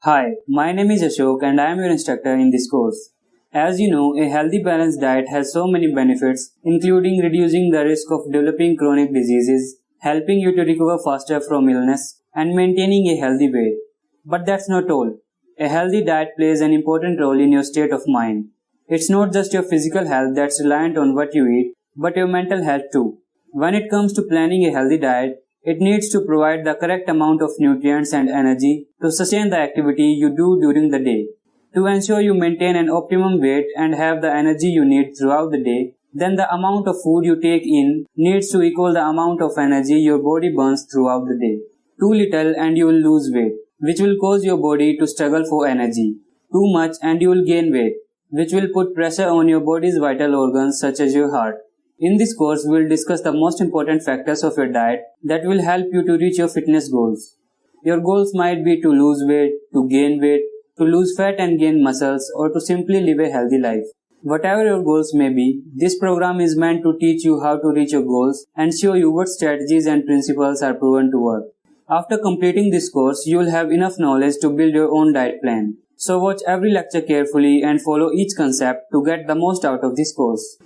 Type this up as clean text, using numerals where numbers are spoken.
Hi, my name is Ashok and I am your instructor in this course. As you know, a healthy balanced diet has so many benefits, including reducing the risk of developing chronic diseases, helping you to recover faster from illness, and maintaining a healthy weight. But that's not all. A healthy diet plays an important role in your state of mind. It's not just your physical health that's reliant on what you eat, but your mental health too. When it comes to planning a healthy diet, it needs to provide the correct amount of nutrients and energy to sustain the activity you do during the day. To ensure you maintain an optimum weight and have the energy you need throughout the day, then the amount of food you take in needs to equal the amount of energy your body burns throughout the day. Too little and you will lose weight, which will cause your body to struggle for energy. Too much and you will gain weight, which will put pressure on your body's vital organs such as your heart. In this course, we will discuss the most important factors of your diet that will help you to reach your fitness goals. Your goals might be to lose weight, to gain weight, to lose fat and gain muscles, or to simply live a healthy life. Whatever your goals may be, this program is meant to teach you how to reach your goals and show you what strategies and principles are proven to work. After completing this course, you will have enough knowledge to build your own diet plan. So watch every lecture carefully and follow each concept to get the most out of this course.